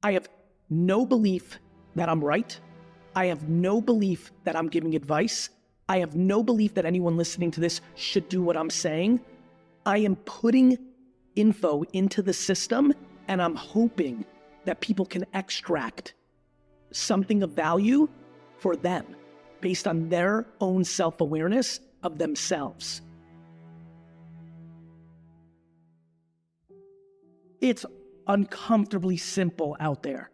I have no belief that I'm right. I have no belief that I'm giving advice. I have no belief that anyone listening to this should do what I'm saying. I am putting info into the system, and I'm hoping that people can extract something of value for them based on their own self-awareness of themselves. It's uncomfortably simple out there,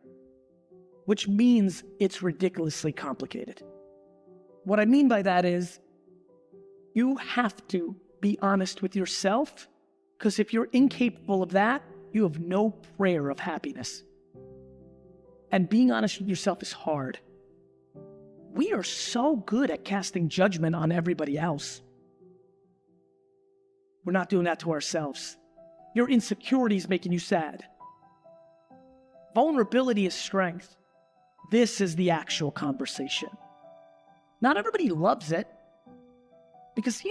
which means it's ridiculously complicated. What I mean by that is you have to be honest with yourself, because if you're incapable of that, you have no prayer of happiness. And being honest with yourself is hard. We are so good at casting judgment on everybody else. We're not doing that to ourselves. Your insecurity is making you sad. Vulnerability is strength. This is the actual conversation. Not everybody loves it because,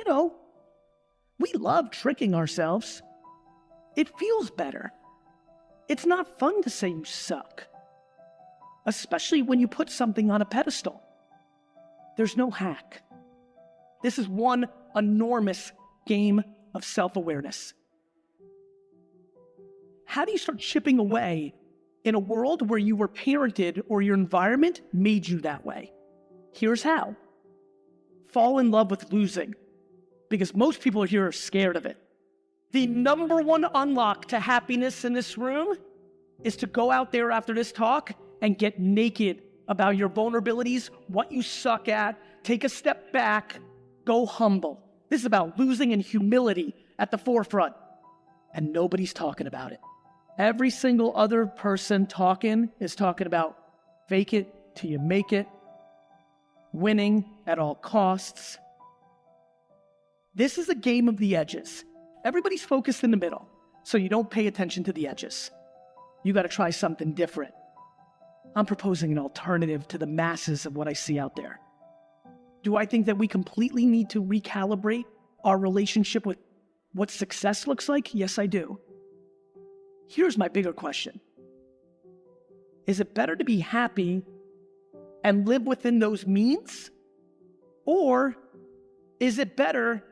we love tricking ourselves. It feels better. It's not fun to say you suck, especially when you put something on a pedestal. There's no hack. This is one enormous game of self-awareness. How do you start chipping away in a world where you were parented or your environment made you that way? Here's how. Fall in love with losing, because most people here are scared of it. The number one unlock to happiness in this room is to go out there after this talk and get naked about your vulnerabilities, what you suck at, take a step back, go humble. This is about losing and humility at the forefront, and nobody's talking about it. Every single other person talking is talking about fake it till you make it, winning at all costs. This is a game of the edges. Everybody's focused in the middle, so you don't pay attention to the edges. You got to try something different. I'm proposing an alternative to the masses of what I see out there. Do I think that we completely need to recalibrate our relationship with what success looks like? Yes, I do. Here's my bigger question. Is it better to be happy and live within those means? Or is it better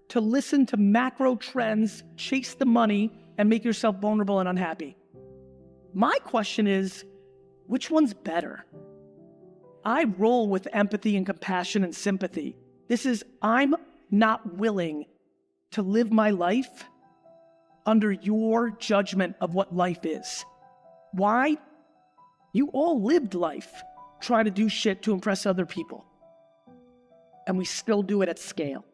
to listen to macro trends, chase the money, and make yourself vulnerable and unhappy? My question is, which one's better? I roll with empathy and compassion and sympathy. I'm not willing to live my life under your judgment of what life is. Why? You all lived life trying to do shit to impress other people. And we still do it at scale.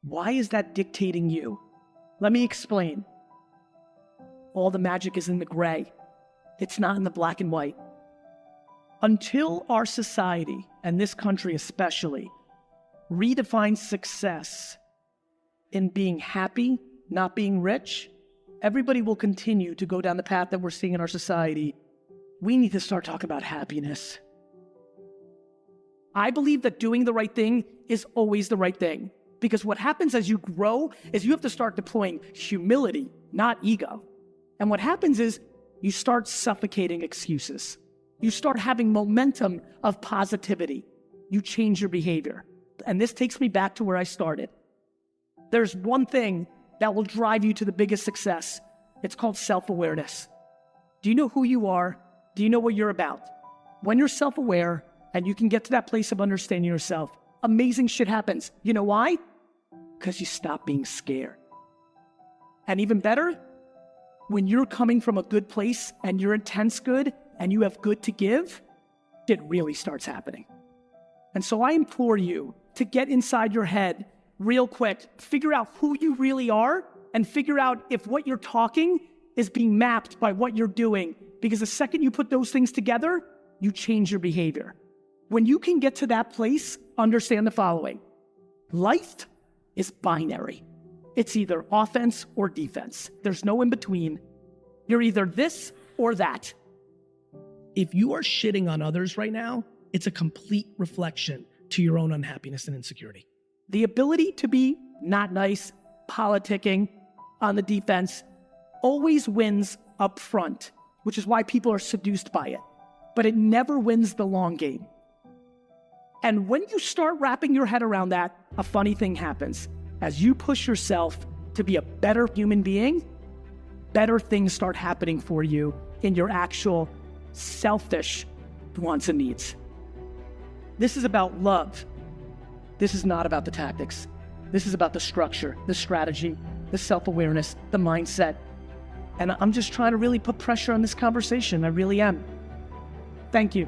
Why is that dictating you? Let me explain. All the magic is in the gray. It's not in the black and white. Until our society, and this country especially, redefines success in being happy, not being rich, everybody will continue to go down the path that we're seeing in our society. We need to start talking about happiness. I believe that doing the right thing is always the right thing, because what happens as you grow is you have to start deploying humility, not ego. And what happens is you start suffocating excuses. You start having momentum of positivity. You change your behavior. And this takes me back to where I started. There's one thing that will drive you to the biggest success. It's called self-awareness. Do you know who you are? Do you know what you're about? When you're self-aware and you can get to that place of understanding yourself, amazing shit happens. You know why? Because you stop being scared. And even better, when you're coming from a good place and your intent's good and you have good to give, it really starts happening. And so I implore you to get inside your head real quick, figure out who you really are, and figure out if what you're talking is being mapped by what you're doing. Because the second you put those things together, you change your behavior. When you can get to that place, understand the following. Life is binary. It's either offense or defense. There's no in between. You're either this or that. If you are shitting on others right now, it's a complete reflection to your own unhappiness and insecurity. The ability to be not nice, politicking, on the defense, always wins up front which is why people are seduced by it. But it never wins the long game. And when you start wrapping your head around that, a funny thing happens. As you push yourself to be a better human being, better things start happening for you in your actual selfish wants and needs. This is about love. This is not about the tactics. This is about the structure, the strategy, the self-awareness, the mindset. And I'm just trying to really put pressure on this conversation. I really am. Thank you.